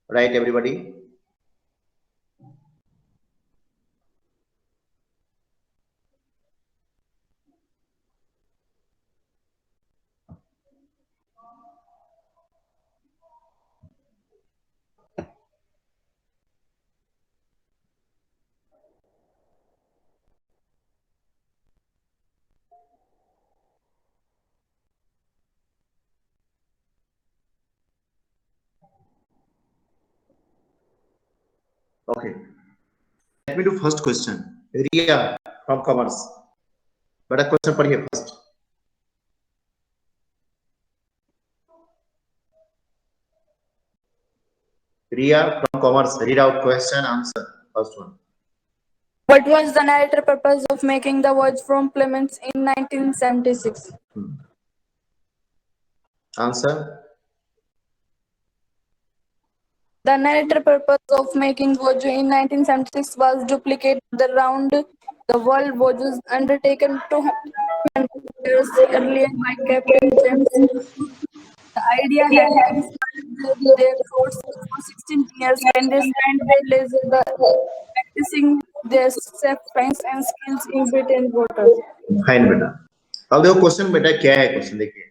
Right, everybody? Okay. Let me do first question. Ria from commerce. But a question पढ़िए first. Ria from commerce. Read out question, answer. First one. What was the narrator purpose of making the voyage from Plymouth in 1976? Answer. The narrator purpose of making voyage in 1976 was duplicate the round-the-world voyages undertaken 200 years earlier by Captain James Cook. The idea had inspired their thoughts for 16 years, and they spent their leisure practicing their self-defense and skills in Britain waters. Fine, बेटा. अब देखो question बेटा क्या है question देखिए.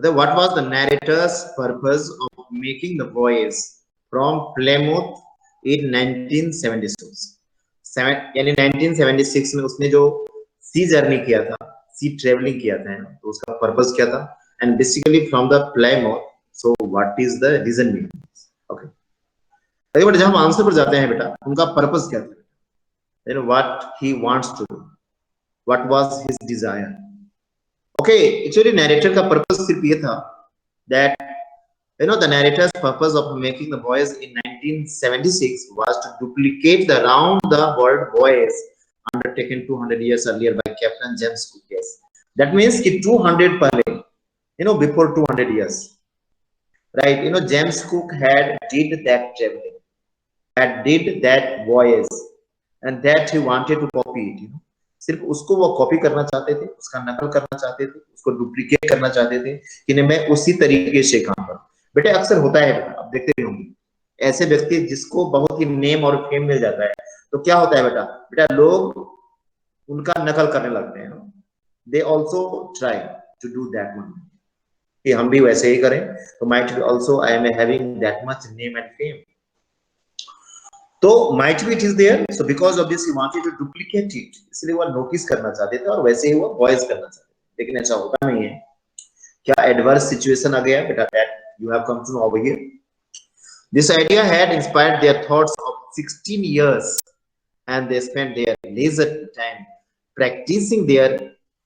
What was the narrator's purpose of making the voyage from Plymouth in 1976? यानी 1976 में उसने जो सी जर्नी किया था, सी ट्रेवलिंग किया था, तो उसका पर्पस क्या था? And basically from the Plymouth, so what is the reason being? Okay, देखिए बेटा, जब हम आंसर पर जाते हैं बेटा, उनका पर्पस क्या था? You know what he wants to do, what was his desire. Okay, actually narrator का पर्पस सिर्फ ये था that the narrator's purpose of making the voyage in 1976 was to duplicate the round the world voyage undertaken 200 years earlier by Captain James Cook. Yes, that means कि 200 पहले, before 200 years, right? James Cook had did that traveling, had did that voyage, and that he wanted to copy it. सिर्फ उसको वो copy करना चाहते थे, उसका नकल करना चाहते थे, उसको डुप्लीकेट करना चाहते थे कि मैं उसी तरीके से काम करूं. बेटे अक्सर होता है बेटा, आप देखते भी होंगे ऐसे व्यक्ति जिसको बहुत ही नेम और फेम मिल जाता है, तो क्या होता है बेटा, लोग उनका नकल करने लगते हैं. They also try to do that one, कि हम भी वैसे ही करें, तो might be also I am having that much name and fame. तो might be it is there, so because of this he wanted to duplicate it, इसलिए वो नोटिस करना चाहते थे और वैसे ही वो वॉइस करना चाहते थे, लेकिन ऐसा होता नहीं है. क्या एडवर्स सिचुएशन आ गया बेटा, that you have come to know over here. This idea had inspired their thoughts of 16 years, and they spent their leisure time practicing their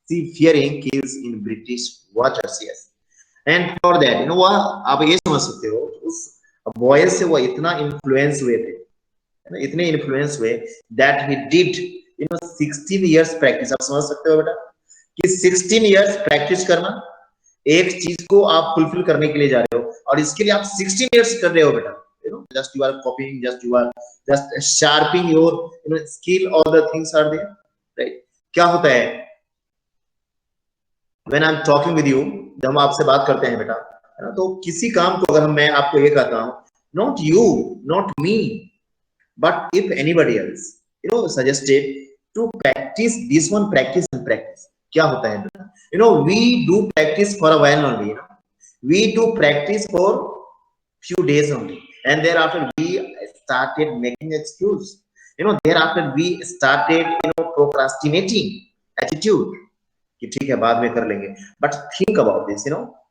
seafaring skills in British waters. Yes, and for that, आप ये समझ सकते हो, उस voice से वो इतना influence हुए थे, इतने इन्फ्लुएंस हुए that he did 16 years practice. आप समझ सकते हो बेटा कि 16 years प्रैक्टिस करना, एक चीज को आप फुलफिल करने के लिए जा रहे हो, और इसके लिए आप 16 years कर रहे हो बेटा. Just you are copying, just you are just sharpening your skill, all the things are there, right? क्या होता है when I'm talking with you, जब हम आपसे बात करते हैं बेटा, तो किसी काम को अगर मैं आपको ये कहता हूँ, not you, not me, but if anybody else suggested to practice this one, practice and practice, क्या होता है बेटा, we do practice for a while only, we do practice for few days only, and thereafter we started making excuse, thereafter we started procrastinating attitude कि ठीक है बाद में कर लेंगे. But think about this,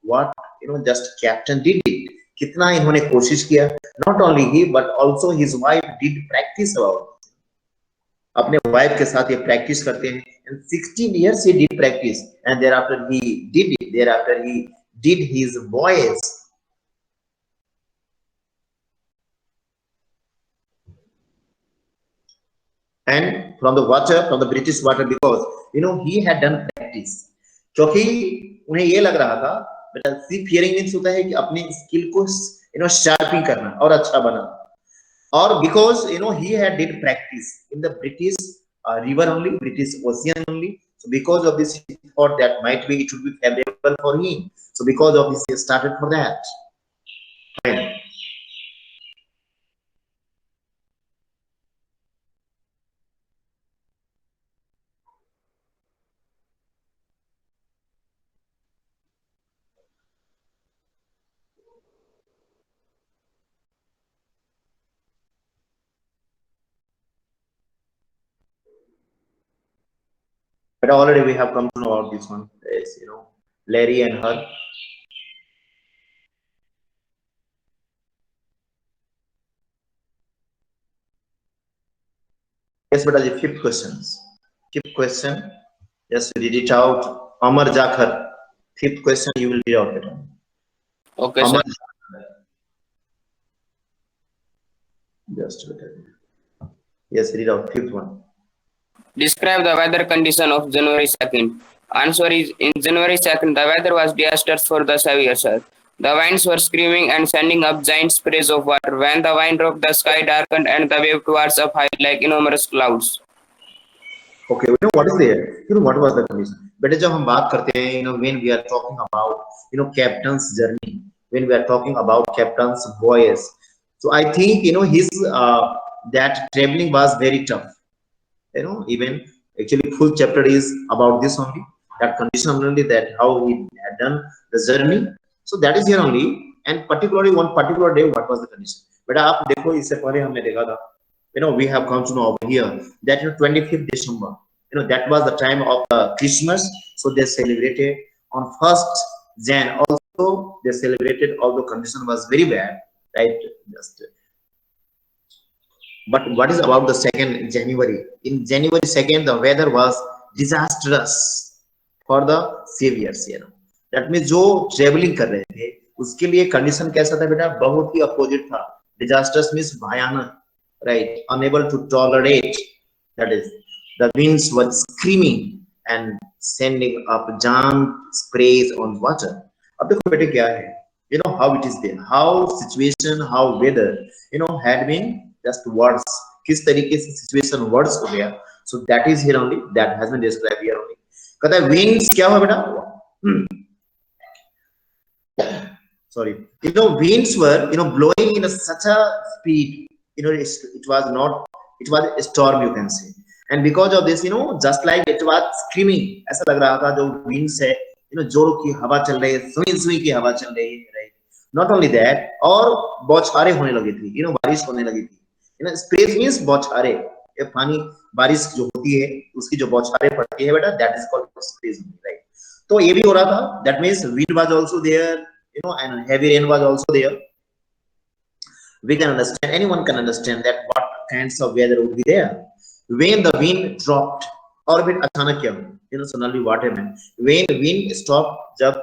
what just Captain did it, कितना इन्होंने कोशिश किया. Not only he but also his wife did practice about it. अपने वाइफ के साथ ये प्रैक्टिस करते हैं, and 16 years he did practice, and thereafter he did it, thereafter he did his voyage. And from the water, from the British water, because he had done practice, क्योंकि उन्हें ये लग रहा था बेटा सी फियरिंग मींस होता है कि अपनी स्किल को शार्पिंग करना और अच्छा बनाना, और because he had did practice in the British river only, British ocean only, so because of this he thought that might be it would be favorable for him, so because of this he started for that. Fine. but already we have come to know about this one. It's, Larry and her. Yes, but the fifth questions. Fifth question. Just read it out. Amar Jakhar. Fifth question you will read out it. Okay, Amar. sir. Just wait a minute. Yes, read out fifth one. Describe the weather condition of January 2nd. Answer is, in January 2nd, the weather was disastrous for the severe, sir. The winds were screaming and sending up giant sprays of water. When the wind dropped, the sky darkened and the wave towards up high like enormous clouds. Okay, what is there? What was the condition? But जब हम बात करते हैं, when we are talking about, captain's journey, when we are talking about captain's voyage, so I think, his that traveling was very tough. Even actually full chapter is about this only, that condition only, that how he had done the journey. So that is here only, and particularly one particular day, what was the condition? But आप देखो इससे पहले हमने देखा था, we have come to know over here that 25th December, that was the time of the Christmas. So they celebrated on 1st Jan. Also they celebrated, although condition was very bad, right? But what is about the 2nd January? In January 2nd, the weather was disastrous for the saviors. That means जो traveling कर रहे थे उसके लिए condition कैसा था बेटा? बहुत ही opposite था. Disastrous means भयानक, right? Unable to tolerate. That is, the winds were screaming and sending up giant sprays on water. अब देखो बेटे क्या है? How it is there, how situation, how weather, had been just words. किस तरीके से situation words हो गया. So that is here only, that has been described here only. कहता है winds क्या हुआ बेटा? Sorry, winds were blowing in such a speed. It was a storm, you can say. And because of this, just like it was screaming, ऐसा लग रहा था जो winds है, जोरों की हवा चल रही है, सुई की हवा चल रही है, right? Not only that, और बौछारें होने लगी थी, बारिश होने लगी थी. Sprays means बौछारें. ये पानी बारिश जो होती है उसकी जो बौछारें पड़ती है बेटा, that is called sprays, right? तो ये भी हो रहा था. That means wind was also there, and heavy rain was also there. We can understand, anyone can understand that what kinds of weather would be there. When the wind dropped, और फिर अचानक क्या हुआ? Suddenly what happened? When wind stopped, जब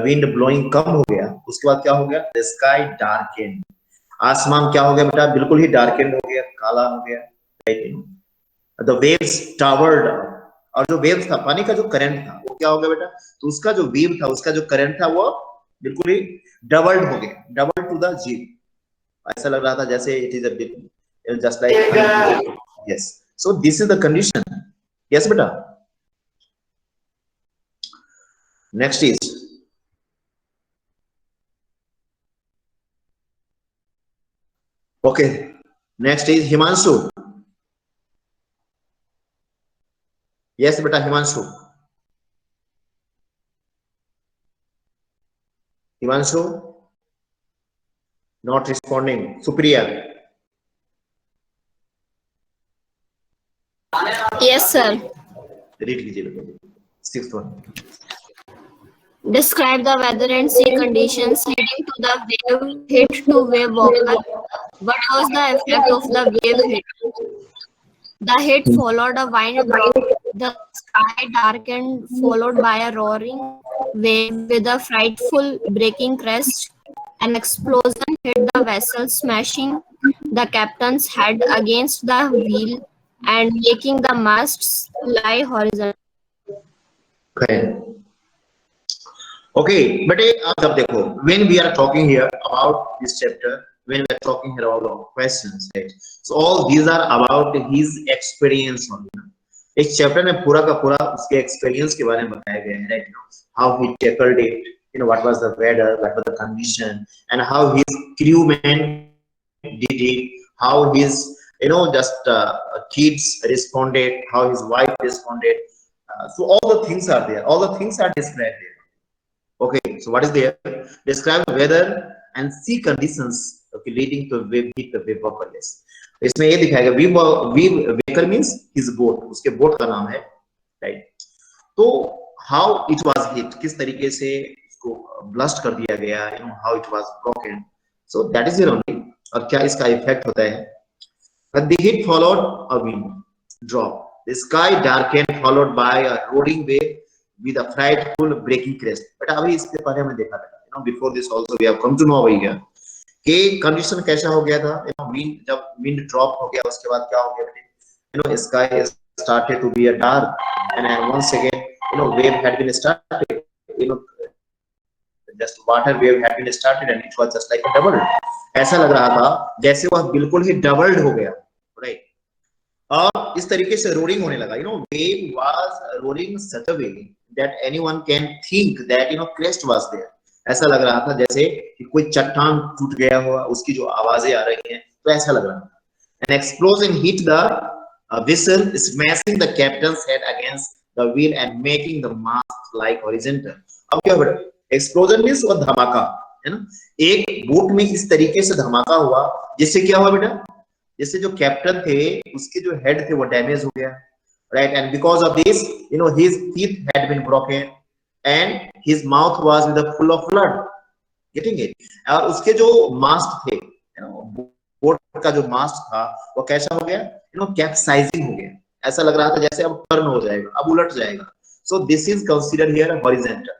wind blowing कम हो गया, उसके बाद क्या हो गया? The sky darkened. आसमान क्या हो गया बेटा? बिल्कुल ही darkened हो गया, काला हो गया, right? The waves towered, और जो वेव था, पानी का जो करंट था, वो क्या हो गया बेटा? तो उसका जो वेव था, उसका जो करंट था, वो बिल्कुल ही डबल्ड हो गया, डबल टू द जी. ऐसा लग रहा था जैसे it is a bit just like yes. So this is the condition. Yes beta. Next is okay. Next is Himanshu. Yes beta, Himanshu. Himanshu not responding. Supriya. Yes, sir. Read लीजिए. Sixth one. Describe the weather and sea conditions leading to the wave hit to wave walker. What was the effect of the wave hit? The hit followed a wind drop. The sky darkened, followed by a roaring wave with a frightful breaking crest. An explosion hit the vessel, smashing the captain's head against the wheel and making the masts lie horizontal. Okay, but आप जब देखो, when we are talking here about this chapter, when we are talking here about questions, right? So all these are about his experience only. इस chapter में पूरा का पूरा उसके experience के बारे में बताया गया है, right? How he tackled it, what was the weather, what was the condition, and how his crewmen did it, how his just kids responded, how his wife responded. So all the things are there. All the things are described there. Okay, so what is there? Describe the weather and sea conditions, okay, leading to wave hit the wave walker. इसमें ये दिखाएगा wave walker means his boat. उसके boat का नाम है. Right. तो how it was hit, किस तरीके से इसको ब्लास्ट कर दिया गया, you know how it was broken, so that is only. और क्या इसका इफेक्ट होता है, the hit followed a wind drop, the sky darkened followed by a roaring wave with a frightful breaking crest। But अभी इसके पहले मैं देखा था, you know before this also we have come to know over here कि condition कैसा हो गया था, यू नो विंड, जब विंड ड्रॉप हो गया उसके बाद क्या हो गया, you know sky started to be a dark, and once again you know wave had been started, you know just water wave had been started and it was just like a double। ऐसा लग रहा था जैसे वह बिल्कुल ही doubled हो गया, right. और इस तरीके से रोरिंग होने लगा, you know wave was roaring such a way that anyone can think that you know crest was there. ऐसा लग रहा था जैसे कि कोई चट्टान टूट गया हो, उसकी जो आवाजें आ रही हैं, तो ऐसा लग रहा था। N explosion hit the vessel, smashing the captain's head against the wheel and making the mast like horizontal। अब क्या बेटा, एक्सप्लोजन मींस वो धमाका है ना, एक बोट में इस तरीके से धमाका हुआ जिससे क्या हुआ बेटा, जिससे जो कैप्टन थे उसके जो हेड थे वो डैमेज हो गया, right. And because of this you know his teeth had been broken and his mouth was with full of blood, getting it. और उसके जो मास्ट थे, यू नो बोट का जो मास्ट था वो कैसा हो गया, यू नो कैप्साइजिंग हो गया। ऐसा लग रहा था जैसे अब टर्न हो जाएगा, अब उलट जाएगा। So this is considered here horizontal.